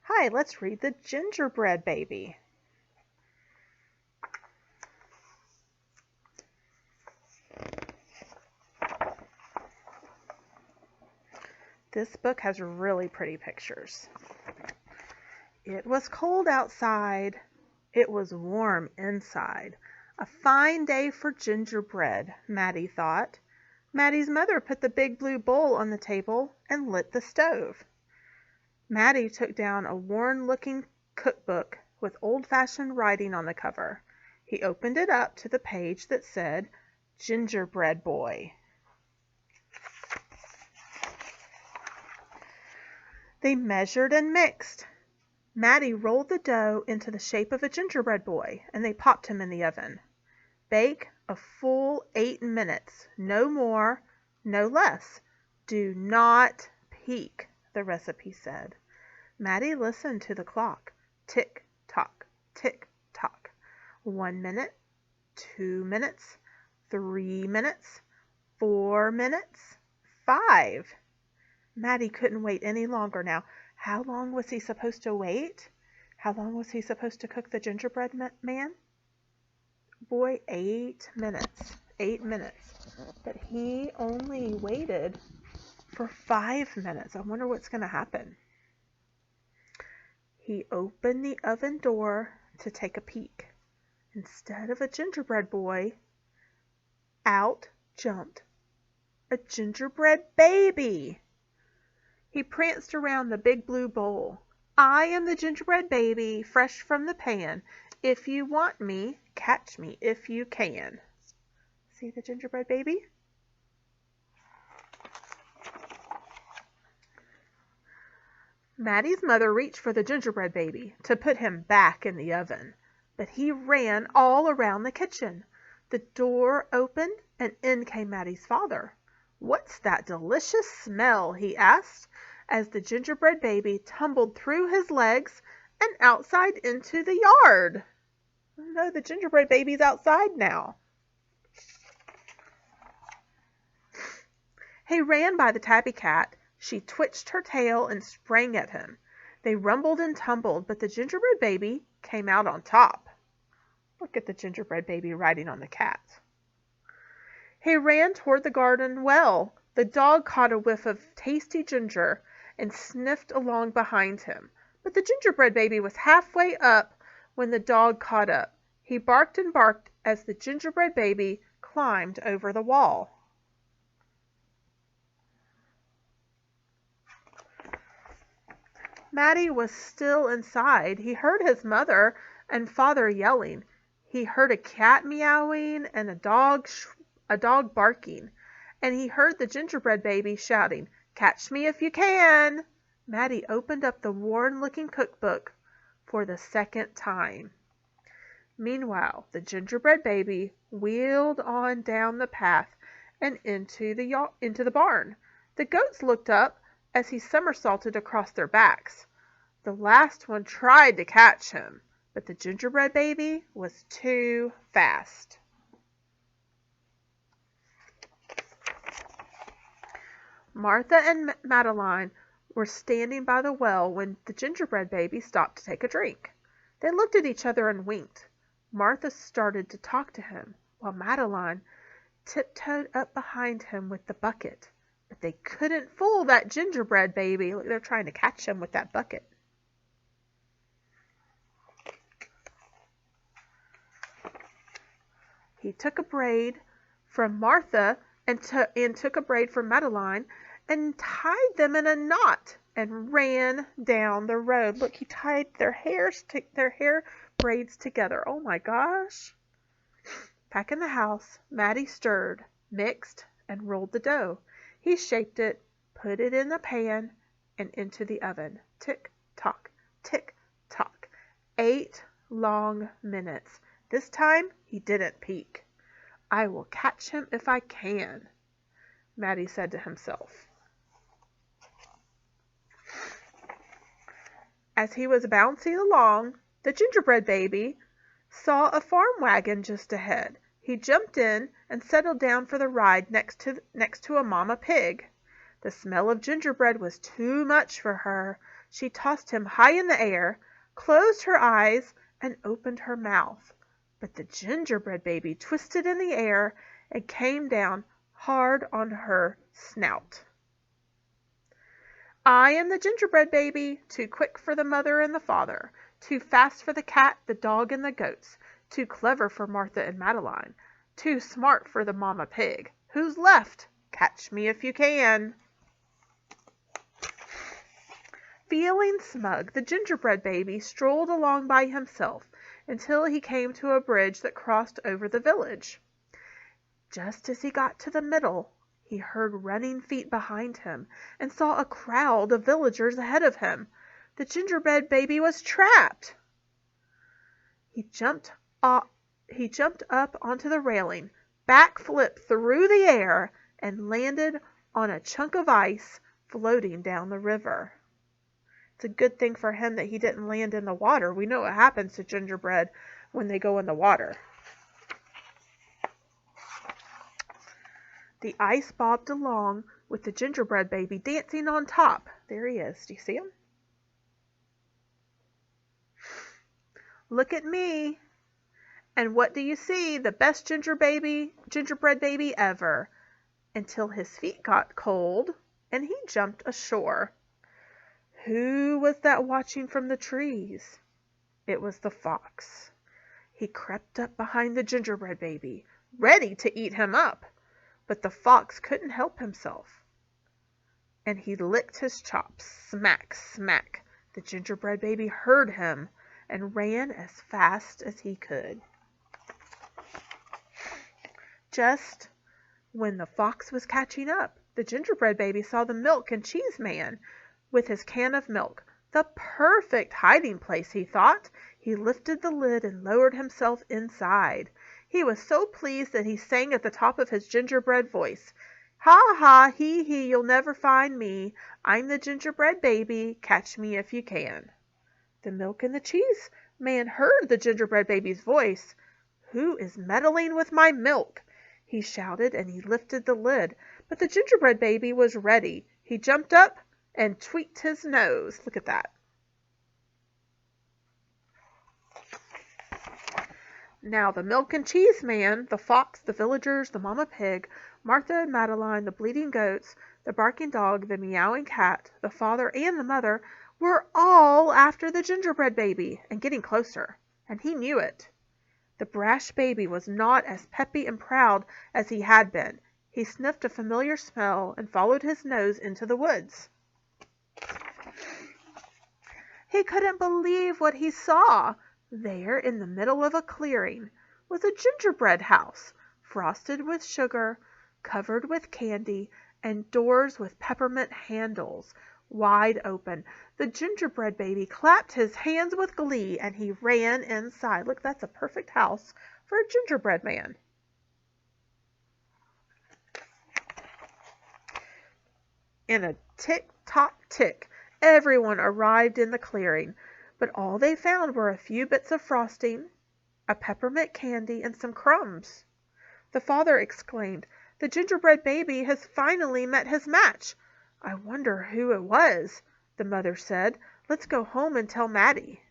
Hi, let's read The Gingerbread Baby. This book has really pretty pictures. It was cold outside. It was warm inside. A fine day for gingerbread, Maddie thought. Maddie's mother put the big blue bowl on the table and lit the stove. Maddie took down a worn-looking cookbook with old-fashioned writing on the cover. He opened it up to the page that said, Gingerbread Boy. They measured and mixed. Maddie rolled the dough into the shape of a gingerbread boy, and they popped him in the oven. Bake a full 8 minutes, no more, no less. Do not peek, the recipe said. Maddie listened to the clock. Tick, tock, tick, tock. 1 minute, 2 minutes, 3 minutes, 4 minutes, 5. Maddie couldn't wait any longer now. How long was he supposed to wait? How long was he supposed to cook the gingerbread man? Boy, 8 minutes. 8 minutes. But he only waited for 5 minutes. I wonder what's going to happen. He opened the oven door to take a peek. Instead of a gingerbread boy, out jumped a gingerbread baby. He pranced around the big blue bowl. I am the gingerbread baby, fresh from the pan. If you want me, catch me if you can. See the gingerbread baby? Maddie's mother reached for the gingerbread baby to put him back in the oven, but he ran all around the kitchen. The door opened and in came Maddie's father. What's that delicious smell? He asked, as the gingerbread baby tumbled through his legs and outside into the yard. Oh no, the gingerbread baby's outside now. He ran by the tabby cat. She twitched her tail and sprang at him. They rumbled and tumbled, but the gingerbread baby came out on top. Look at the gingerbread baby riding on the cat. He ran toward the garden well. The dog caught a whiff of tasty ginger and sniffed along behind him. But the gingerbread baby was halfway up when the dog caught up. He barked and barked as the gingerbread baby climbed over the wall. Maddie was still inside. He heard his mother and father yelling. He heard a cat meowing and a dog barking. And he heard the gingerbread baby shouting, "Catch me if you can!" Maddie opened up the worn-looking cookbook for the second time. Meanwhile, the gingerbread baby wheeled on down the path and into the barn. The goats looked up as he somersaulted across their backs. The last one tried to catch him, but the gingerbread baby was too fast. Martha and Madeline were standing by the well when the gingerbread baby stopped to take a drink. They looked at each other and winked. Martha started to talk to him, while Madeline tiptoed up behind him with the bucket. But they couldn't fool that gingerbread baby. Look, they're trying to catch him with that bucket. He took a braid from Martha and took a braid from Madeline and tied them in a knot and ran down the road. Look, he tied their hair braids together. Oh my gosh. Back in the house, Maddie stirred, mixed, and rolled the dough. He shaped it, put it in the pan, and into the oven. Tick, tock, tick, tock. 8 long minutes. This time, he didn't peek. I will catch him if I can, Maddie said to himself. As he was bouncing along, the gingerbread baby saw a farm wagon just ahead. He jumped in and settled down for the ride next to a mama pig. The smell of gingerbread was too much for her. She tossed him high in the air, closed her eyes, and opened her mouth. But the gingerbread baby twisted in the air and came down hard on her snout. I am the gingerbread baby, too quick for the mother and the father, too fast for the cat, the dog, and the goats, too clever for Martha and Madeline, too smart for the Mama Pig. Who's left? Catch me if you can. Feeling smug, the gingerbread baby strolled along by himself until he came to a bridge that crossed over the village. Just as he got to the middle, he heard running feet behind him and saw a crowd of villagers ahead of him. The gingerbread baby was trapped. He jumped up onto the railing, backflipped through the air, and landed on a chunk of ice floating down the river. It's a good thing for him that he didn't land in the water. We know what happens to gingerbread when they go in the water. The ice bobbed along with the gingerbread baby dancing on top. There he is. Do you see him? Look at me. And what do you see? The best gingerbread baby ever. Until his feet got cold and he jumped ashore. Who was that watching from the trees? It was the fox. He crept up behind the gingerbread baby, ready to eat him up. But the fox couldn't help himself. And he licked his chops. Smack, smack. The gingerbread baby heard him and ran as fast as he could. Just when the fox was catching up, the gingerbread baby saw the milk and cheese man with his can of milk. The perfect hiding place, he thought. He lifted the lid and lowered himself inside. He was so pleased that he sang at the top of his gingerbread voice. Ha ha, hee hee, you'll never find me. I'm the gingerbread baby, catch me if you can. The milk and the cheese man heard the gingerbread baby's voice. Who is meddling with my milk? He shouted, and he lifted the lid. But the gingerbread baby was ready. He jumped up and tweaked his nose. Look at that. Now the milk and cheese man, the fox, the villagers, the Mama Pig, Martha and Madeline, the bleating goats, the barking dog, the meowing cat, the father and the mother were all after the gingerbread baby and getting closer, and he knew it. The brash baby was not as peppy and proud as he had been. He sniffed a familiar smell and followed his nose into the woods. He couldn't believe what he saw. There, in the middle of a clearing, was a gingerbread house, frosted with sugar, covered with candy, and doors with peppermint handles wide open. The gingerbread baby clapped his hands with glee, and he ran inside. Look, that's a perfect house for a gingerbread man. In a tick-tock-tick, everyone arrived in the clearing. But all they found were a few bits of frosting, a peppermint candy, and some crumbs. The father exclaimed, "The gingerbread baby has finally met his match." "I wonder who it was," the mother said. "Let's go home and tell Maddie."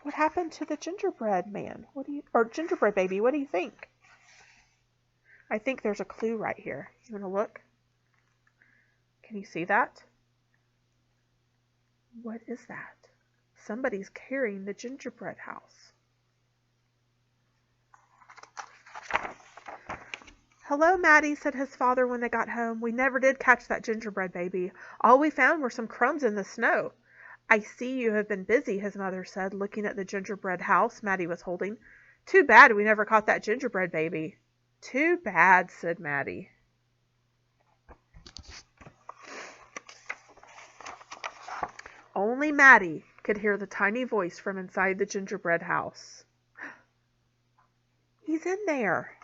What happened to the gingerbread man? Or gingerbread baby? What do you think? I think there's a clue right here. You want to look? Can you see that? What is that? Somebody's carrying the gingerbread house. "Hello, Maddie," said his father when they got home. "We never did catch that gingerbread baby. All we found were some crumbs in the snow." "I see you have been busy," his mother said, looking at the gingerbread house Maddie was holding. "Too bad we never caught that gingerbread baby." "Too bad," said Maddie. Only Maddie could hear the tiny voice from inside the gingerbread house. "He's in there."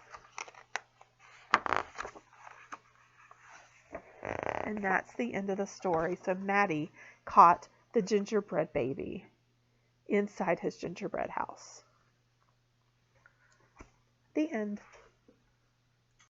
And that's the end of the story. So Maddie caught the gingerbread baby inside his gingerbread house. The end.